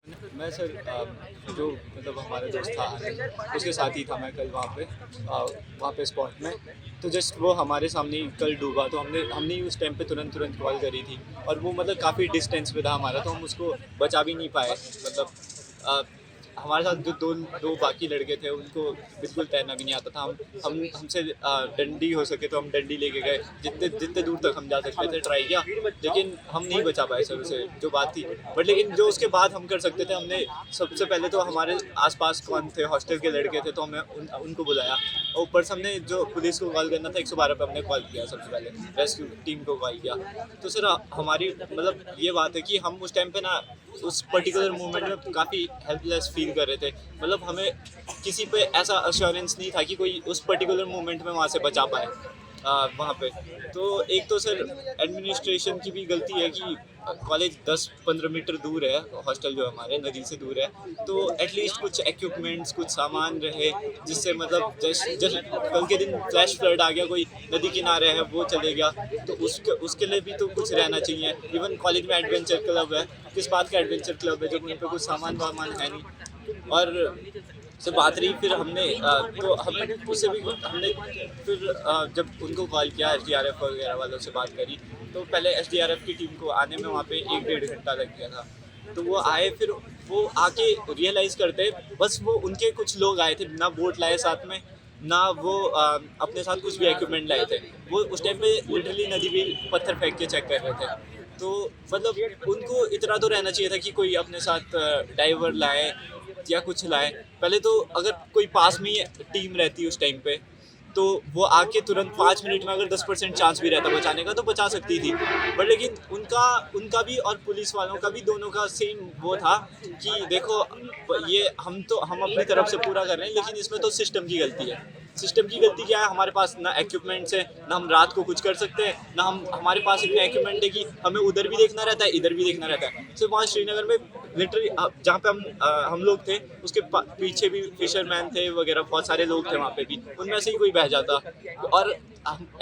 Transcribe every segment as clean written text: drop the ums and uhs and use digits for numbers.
मैं सर जो मतलब हमारा दोस्त था आनंद, उसके साथ ही था मैं कल वहाँ पे स्पॉट में। तो जस्ट वो हमारे सामने ही कल डूबा, तो हमने ही उस टाइम पे तुरंत तुरंत कॉल करी थी। और वो मतलब काफ़ी डिस्टेंस पे था हमारा, तो हम उसको बचा भी नहीं पाए। मतलब अ, हमारे साथ जो दो दो बाकी लड़के थे उनको बिल्कुल तैरना भी नहीं आता था। हम हमसे डंडी हो सके तो हम डंडी लेके गए, जितने जितने दूर तक हम जा सकते थे ट्राई किया, लेकिन हम नहीं बचा पाए सर उसे, जो बात थी। बट लेकिन जो उसके बाद हम कर सकते थे, हमने सबसे पहले तो हमारे आसपास कौन थे, हॉस्टल के लड़के थे, तो हमने उनको बुलाया। और ऊपर से हमने जो पुलिस को कॉल करना था 112 पे हमने कॉल किया, सबसे पहले रेस्क्यू टीम को कॉल किया। तो सर हमारी मतलब ये बात है कि हम उस टाइम पे ना उस पर्टिकुलर मोमेंट में काफ़ी हेल्पलेस फील कर रहे थे। मतलब हमें किसी पे ऐसा अश्योरेंस नहीं था कि कोई उस पर्टिकुलर मोमेंट में वहाँ से बचा पाए वहाँ पे। तो एक तो सर एडमिनिस्ट्रेशन की भी गलती है कि कॉलेज 10-15 मीटर दूर है, हॉस्टल जो हमारे नदी से दूर है। तो एटलीस्ट कुछ इक्विपमेंट्स, कुछ सामान रहे, जिससे मतलब जस्ट कल के दिन फ्लैश फ्लड आ गया, कोई नदी किनारे है वो चले गया, तो उसके लिए भी तो कुछ रहना चाहिए। इवन कॉलेज में एडवेंचर क्लब है, किस बात का एडवेंचर क्लब है जब उन पर कुछ सामान वामान है नहीं। और से बात रही फिर तो हमें उससे भी हमने फिर जब उनको कॉल किया, SDRF वगैरह वालों से बात करी, तो पहले SDRF की टीम को आने में वहाँ पे 1-1.5 घंटा लग गया था। तो वो आए, फिर वो आके रियलाइज़ करते, बस वो उनके कुछ लोग आए थे, ना बोट लाए साथ में, ना वो अपने साथ कुछ भी इक्विपमेंट लाए थे। वो उस टाइम पे लिटरली नदी में पत्थर फेंक के चेक कर रहे थे। तो मतलब उनको इतना तो रहना चाहिए था कि कोई अपने साथ डाइवर लाए या कुछ लाए। पहले तो अगर कोई पास में ही टीम रहती उस टाइम पे, तो वो आके तुरंत 5 मिनट में अगर 10% चांस भी रहता बचाने का तो बचा सकती थी। बट लेकिन उनका उनका भी और पुलिस वालों का भी, दोनों का सेम वो था कि देखो, ये हम अपनी तरफ से पूरा कर रहे हैं, लेकिन इसमें तो सिस्टम की गलती है। सिस्टम की गलती क्या है? हमारे पास ना इक्विपमेंट्स है, ना हम रात को कुछ कर सकते हैं, ना हमारे पास इतना इक्विपमेंट है कि हमें उधर भी देखना रहता है, इधर भी देखना रहता है। सिर्फ वहाँ श्रीनगर में लिटरली जहाँ पे हम लोग थे, उसके पीछे भी फिशरमैन थे वगैरह, बहुत सारे लोग थे वहाँ पे भी, उनमें से ही कोई बह जाता। और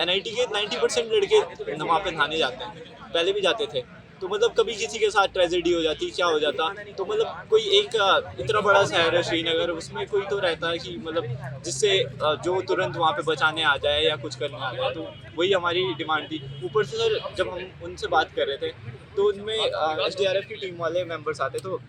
NIT के 90% लड़के वहाँ पे नहाने जाते हैं, पहले भी जाते थे। तो मतलब कभी किसी के साथ ट्रेजेडी हो जाती, क्या हो जाता, तो मतलब कोई एक इतना बड़ा शहर है श्रीनगर, उसमें कोई तो रहता है कि मतलब जिससे जो तुरंत वहाँ पे बचाने आ जाए या कुछ करने आ जाए। तो वही हमारी डिमांड थी। ऊपर से सर जब हम उनसे बात कर रहे थे, तो उनमें SDRF की टीम वाले मेंबर्स आते, तो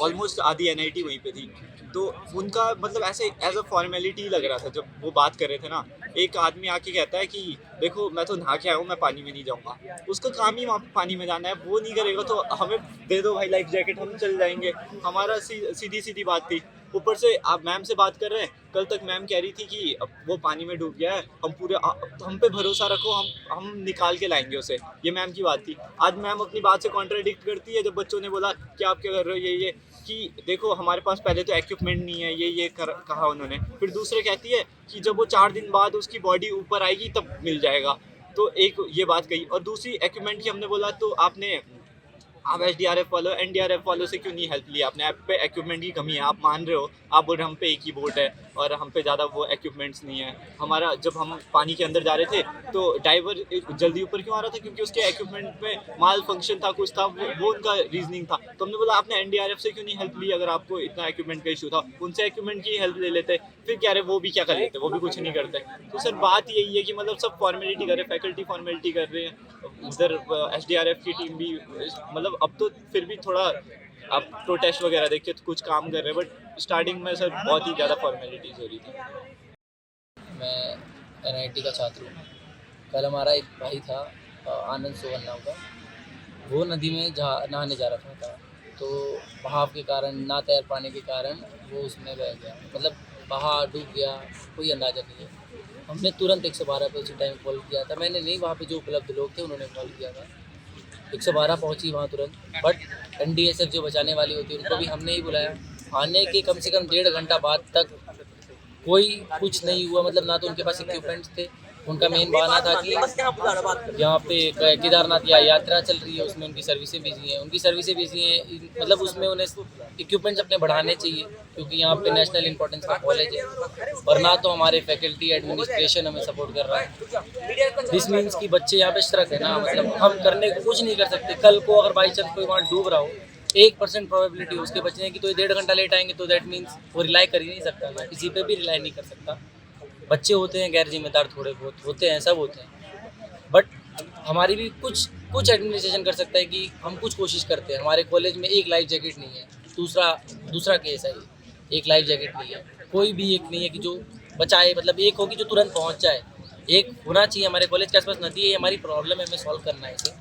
ऑलमोस्ट आधी NIT वहीं पे थी। तो उनका मतलब ऐसे एज अ फॉर्मेलिटी लग रहा था जब वो बात कर रहे थे ना। एक आदमी आके कहता है कि देखो, मैं तो नहा के आया हूँ, मैं पानी में नहीं जाऊँगा। उसका काम ही वहाँ पे पानी में जाना है, वो नहीं करेगा तो हमें दे दो भाई लाइफ जैकेट, हम चल जाएंगे। हमारा सीधी सीधी बात थी। ऊपर से आप मैम से बात कर रहे हैं, कल तक मैम कह रही थी कि अब वो पानी में डूब गया है, हम पे भरोसा रखो, हम निकाल के लाएंगे उसे, ये मैम की बात थी। आज मैम अपनी बात से कॉन्ट्राडिक्ट करती है, जब बच्चों ने बोला कि आप क्या कर रहे हो, ये कि देखो हमारे पास पहले तो इक्विपमेंट नहीं है, कहा उन्होंने। फिर दूसरे कहती है कि जब वो 4 दिन बाद उसकी बॉडी ऊपर आएगी तब मिल जाएगा। तो एक ये बात कही, और दूसरी इक्विपमेंट की हमने बोला, तो आप SDRF वालों, NDRF वालों से क्यों नहीं हेल्प लिया आपने? आप पे इक्विपमेंट की कमी है, आप मान रहे हो, आप बोल रहे हम पे एक ही बोट है और हम पे ज़्यादा वो इक्विपमेंट्स नहीं है। हमारा जब हम पानी के अंदर जा रहे थे, तो डाइवर जल्दी ऊपर क्यों आ रहा था? क्योंकि उसके इक्विपमेंट में माल फंक्शन था, कुछ था, वो उनका रीजनिंग था। तो हमने बोला आपने NDRF से क्यों नहीं हेल्प ली? अगर आपको इतना इक्विपमेंट का इशू था, उनसे इक्विपमेंट की हेल्प ले लेते। फिर कह रहे वो भी क्या कर लेते, वो भी कुछ नहीं करते। तो सर बात यही है कि मतलब सब फॉर्मेलिटी कर रहे हैं, फैकल्टी फॉर्मेलिटी कर रहे हैं, उधर SDRF की टीम भी मतलब अब तो फिर भी थोड़ा आप प्रोटेस्ट वगैरह देख के तो कुछ काम कर रहे हैं, बट स्टार्टिंग में सर बहुत ही ज़्यादा फॉर्मेलिटीज़ हो रही थी। मैं NIT का छात्र हूँ। कल हमारा एक भाई था आनंद सोहन नाम का, वो नदी में नहाने जा रहा था, तो बहाव के कारण, ना तैर पाने के कारण वो उसमें बह गया, मतलब बहा डूब गया, कोई अंदाज़ा नहीं है। हमने तुरंत 112 पे उसी टाइम कॉल किया था, मैंने नहीं, वहाँ पे जो उपलब्ध लोग थे उन्होंने कॉल किया था। 112 पहुँची वहाँ तुरंत, बट NDSF जो बचाने वाली होती है उनको भी हमने ही बुलाया। आने के कम से कम 1.5 घंटा बाद तक कोई कुछ नहीं हुआ, मतलब ना तो उनके पास इक्विपमेंट्स थे। उनका मेन बहाना था कि यहाँ पे केदारनाथ या यात्रा चल रही है, उसमें उनकी सर्विसें बिजी हैं, मतलब उसमें उन्हें इक्विपमेंट्स अपने बढ़ाने चाहिए, क्योंकि यहाँ पे नेशनल इंपॉर्टेंस का कॉलेज है। और ना तो हमारे फैकल्टी एडमिनिस्ट्रेशन हमें सपोर्ट कर रहा है। दिस मीन्स कि बच्चे यहाँ पे स्ट्रक है ना, मतलब हम करने को कुछ नहीं कर सकते। कल को अगर बाई चांस कोई वहाँ डूब रहा हो 1% प्रोबेबिलिटी है उसके बचने की, तो ये 1.5 घंटा लेट आएंगे तो दैट मीन्स वो रिलाई कर ही नहीं सकता, मैं किसी पे भी रिलाई नहीं कर सकता। बच्चे होते हैं गैर जिम्मेदार, थोड़े बहुत होते हैं, सब होते हैं, बट हमारी भी कुछ एडमिनिस्ट्रेशन कर सकता है कि हम कुछ कोशिश करते हैं। हमारे कॉलेज में एक लाइफ जैकेट नहीं है, दूसरा केस है ये, एक लाइफ जैकेट नहीं है, कोई भी एक नहीं है कि जो बचाए, मतलब एक होगी जो तुरंत पहुंच जाए, एक होना चाहिए। हमारे कॉलेज के आसपास नदी है, हमारी प्रॉब्लम है, हमें सॉल्व करना है इसे,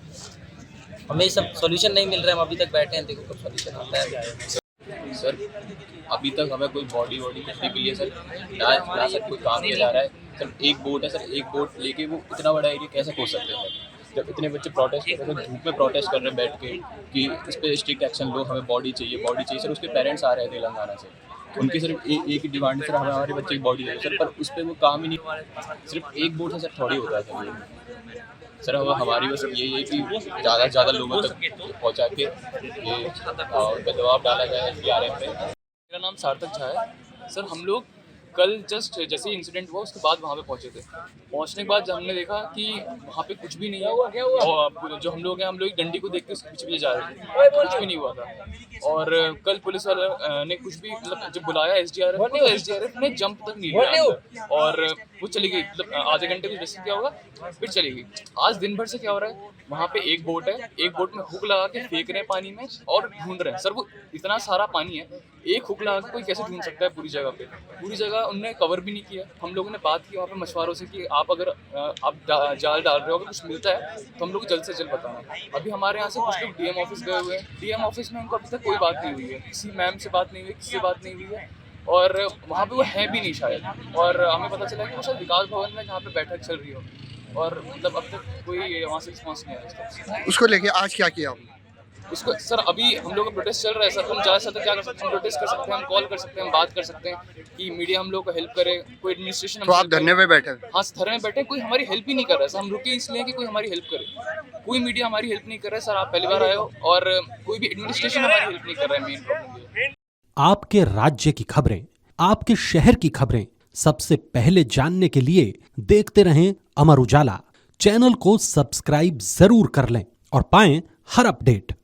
हमें सब सॉल्यूशन नहीं मिल रहा है, हम अभी तक बैठे हैं, देखो कब सॉल्यूशन आता है। सर अभी तक हमें कोई बॉडी कुछ नहीं मिली है सर, ना सर कोई काम किया जा रहा है सर। एक बोट है सर, एक बोट लेके वो इतना बड़ा एरिया कैसे पहुँच सकते हैं सर? जब इतने बच्चे प्रोटेस्ट कर रहे हैं, धूप में प्रोटेस्ट कर रहे हैं बैठ के कि इस पर स्ट्रिक्ट एक्शन लो, हमें बॉडी चाहिए सर। उसके पेरेंट्स आ रहे हैं तेलंगाना से, उनकी सिर्फ एक ही डिमांड है सर, हमें हमारे बच्चे की बॉडी चाहिए सर, पर उस पर वो काम ही नहीं। सिर्फ एक बोट है सर, थोड़ी होता है सर ये सर। अब हमारी बस यही है कि ज़्यादा से ज़्यादा लोगों तक पहुँचा के ये उन पर दबाव डाला जाए SDRF पे। मेरा नाम सार्थक झा है सर। हम लोग कल जस्ट जैसे ही इंसिडेंट हुआ उसके बाद वहाँ पे पहुँचे थे। पहुँचने के बाद जब हमने देखा कि वहाँ पे कुछ भी नहीं है, और जो हम लोग हैं, हम लोग डंडी को देख के उसके पीछे जा रहे थे, कुछ भी नहीं हुआ था। और कल पुलिस वाले ने कुछ भी मतलब जब बुलाया SDRF को, तो SDRF ने जंप तक नहीं लिया अंदर, और वो चली गई, मतलब आधे घंटे कुछ वैसे क्या होगा, फिर चली गई। आज दिन भर से क्या हो रहा है, वहाँ पे एक बोट है, एक बोट में हुक लगा के फेंक रहे हैं पानी में और ढूंढ रहे हैं सर। वो इतना सारा पानी है, एक हुक लगा के कोई कैसे ढूंढ सकता है पूरी जगह पे? पूरी जगह उनने कवर भी नहीं किया। हम लोगों ने बात की वहाँ पे मछुआरों से कि आप अगर आप जाल डाल रहे हो, अगर कुछ मिलता है तो हम लोग जल्द से जल्द बताना। अभी हमारे यहाँ से कुछ लोग DM ऑफिस गए हुए हैं, DM ऑफिस में उनको अभी तक कोई बात नहीं हुई है, किसी मैम से बात नहीं हुई, किसी से बात नहीं हुई है, और वहाँ पे वो है भी नहीं शायद। और हमें पता चला कि वो शायद विकास भवन में जहाँ पे बैठक चल रही हो, और मतलब अब तक कोई वहाँ से रिस्पॉन्स नहीं आया। उसको लेके आज क्या किया आपने? उसको सर अभी हम लोग का प्रोटेस्ट चल रहा है सर। हम ज़्यादा से ज़्यादा क्या कर सकते हैं, हम प्रोटेस्ट कर सकते हैं, हम कॉल कर सकते हैं, हम बात कर सकते हैं कि मीडिया हम लोग को हेल्प करे, कोई एडमिनिस्ट्रेशन। तो आप धरने पे बैठे? हाँ धरने में बैठे, कोई हमारी हेल्प ही नहीं कर रहा है सर। हम रुके इसलिए कि कोई हमारी हेल्प करे, कोई मीडिया हमारी हेल्प नहीं कर रहा है सर। आप पहली बार आए हो, और कोई भी एडमिनिस्ट्रेशन हमारी हेल्प नहीं कर रहा है। मेन प्रॉब्लम ये। आपके राज्य की खबरें, आपके शहर की खबरें सबसे पहले जानने के लिए देखते रहें अमर उजाला। चैनल को सब्सक्राइब जरूर कर लें और पाएं हर अपडेट।